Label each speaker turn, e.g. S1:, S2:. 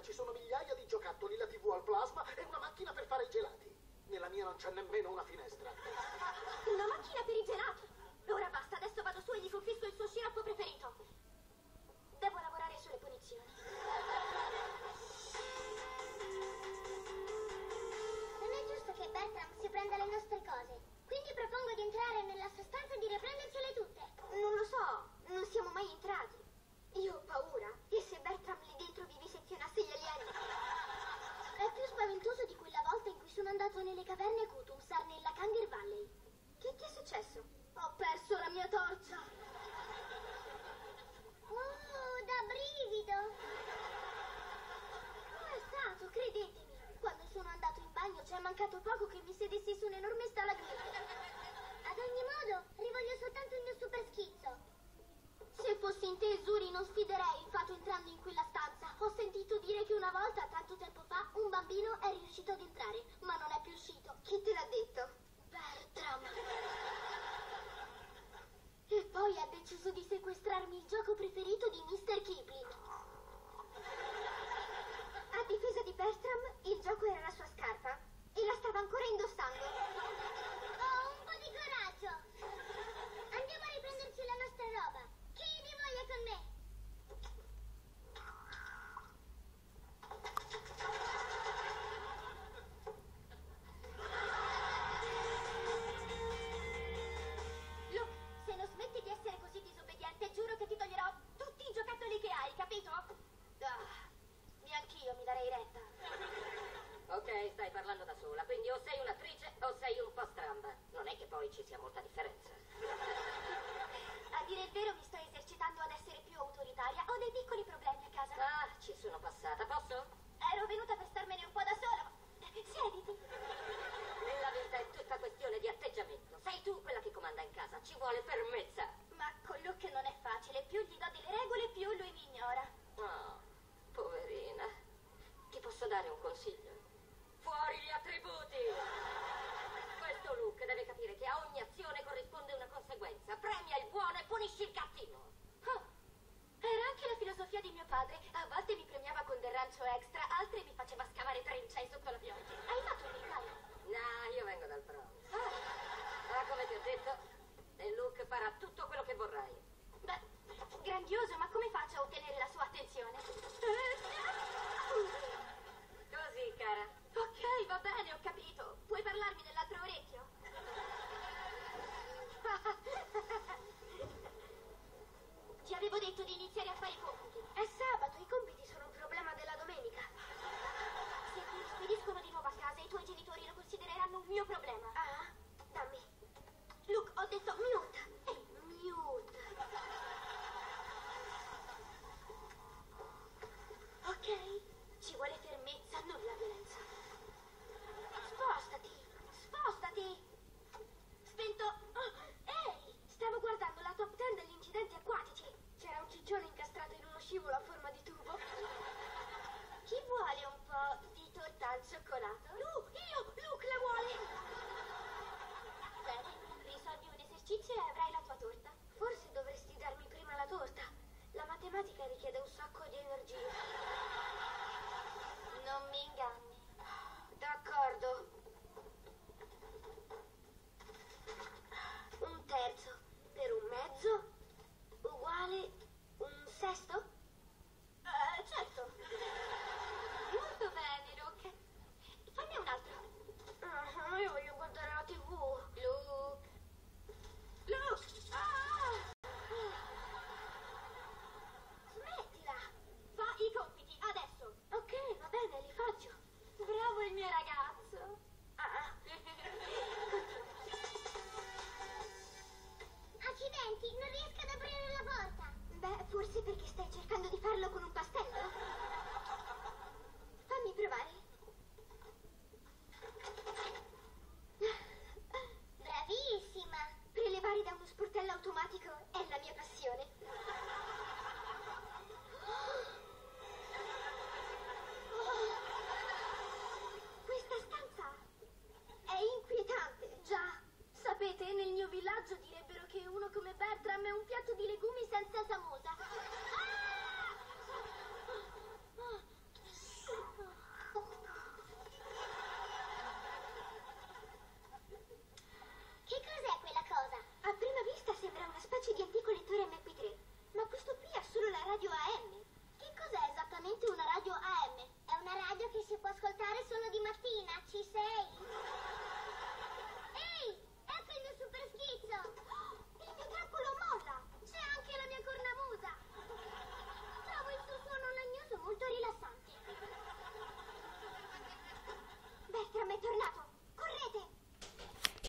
S1: ci sono migliaia di giocattoli, la TV al plasma e una macchina per fare i gelati. Nella mia non c'è nemmeno una finestra.
S2: Una macchina per i gelati? Ora basta, adesso vado su e gli confisco il suo sciroppo preferito. Devo lavorare sulle punizioni.
S3: Non è giusto che Bertram si prenda le nostre cose. Quindi propongo di entrare nella sua stanza e di riprendercele tutte.
S2: Non lo so, non siamo mai entrati. Io ho paura. E se Bertram lì dentro vi visezionasse gli alieni?
S3: È più spaventoso di quella volta in cui sono andato nelle caverne Kutumsar nella Kanger Valley.
S2: Che ti è successo?
S3: Ho perso la mia torcia. Oh, da brivido.
S2: Com'è stato, credetemi. Quando sono andato in bagno ci è mancato poco che mi sedessi su un'enorme stalagmite.
S3: Ad ogni modo, rivoglio soltanto il mio super schizzo.
S2: Se fossi in te, Zuri, non sfiderei il fatto entrando in quella stanza. Ho sentito dire che una volta, tanto tempo fa, un bambino è riuscito ad entrare, ma non è più uscito. Chi te l'ha detto? Bertram. E poi ha deciso di sequestrarmi il gioco preferito di Mr. Kipling. A difesa di Bertram, il gioco era la sua scarpa e la stava ancora indossando.
S3: Ho un po' di coraggio. Andiamo a riprenderci la nostra roba. Chi vi voglia con me?
S2: Luke, se non smetti di essere così disobbediente, giuro che ti toglierò tutti i giocattoli che hai, capito? Neanch'io mi darei retta.
S4: Ok, stai parlando da sola, quindi o sei un'attrice o sei un po' stramba. Non è che poi ci sia molta differenza.
S2: A dire il vero mi sto esercitando ad essere più autoritaria. Ho dei piccoli problemi a casa.
S4: Ah, ci sono passata, posso?
S2: Ero venuta per starmene un po' da sola. Siediti.
S4: Nella vita è tutta questione di atteggiamento. Sei tu quella che comanda in casa, ci vuole fermezza.
S2: Ma con Luke non è facile. Più gli do delle regole, più lui mi ignora.
S4: Oh, poverina. Ti posso dare un consiglio? Fuori gli attributi! Questo Luke deve capire che a ogni azione corrisponde una conseguenza. Premia il buono e punisci il cattivo.
S2: Era anche la filosofia di mio padre. A volte mi premiava con del rancio extra, altre mi faceva scavare trincei sotto la pioggia. Hai fatto un milagro?
S4: No, io vengo dal Bronx. Come ti ho detto, e Luke farà tutto quello che vorrai.
S2: Beh, grandioso, ma come faccio a ottenere la sua attenzione?
S4: Così, cara.
S2: Ok, va bene, ho capito. Puoi parlarmi nell'altro orecchio? Ti avevo detto di iniziare a fare i compiti. È sabato, i compiti sono un problema della domenica. Se ti rispediscono di nuovo a casa, i tuoi genitori lo considereranno un mio problema. Ah, dammi. Luke, ho detto mute. Mute. Ok, ci vuole fermezza, non la violenza. Spostati, spostati. Spento. Ehi, stavo guardando la top 10 degli incidenti acquatici. C'era un ciccione incastrato in uno scivolo a forma di tubo. Chi vuole un po' di torta al cioccolato? Luke la vuole. Bene, risolvi un esercizio e avrai la tua torta. Forse dovresti darmi prima la torta. La matematica richiede un sacco di energia. Non mi inganni. D'accordo. Un terzo per un mezzo uguale un sesto? Certo. Molto bene, Luke. Fammi un altro. Io voglio guardare la TV. Luke. Smettila. Fa i compiti, adesso. Ok, va bene, li faccio. Bravo il mio ragazzo.
S3: Accidenti, non riesco ad aprire la porta.
S2: Beh, forse perché stai cercando di farlo con un pastello? Fammi provare.
S3: Bravissima.
S2: Prelevare da uno sportello automatico è la mia passione. Questa stanza è inquietante. Già, sapete, nel mio villaggio direbbero che uno come Bertram è un piatto di legumi senza samosa.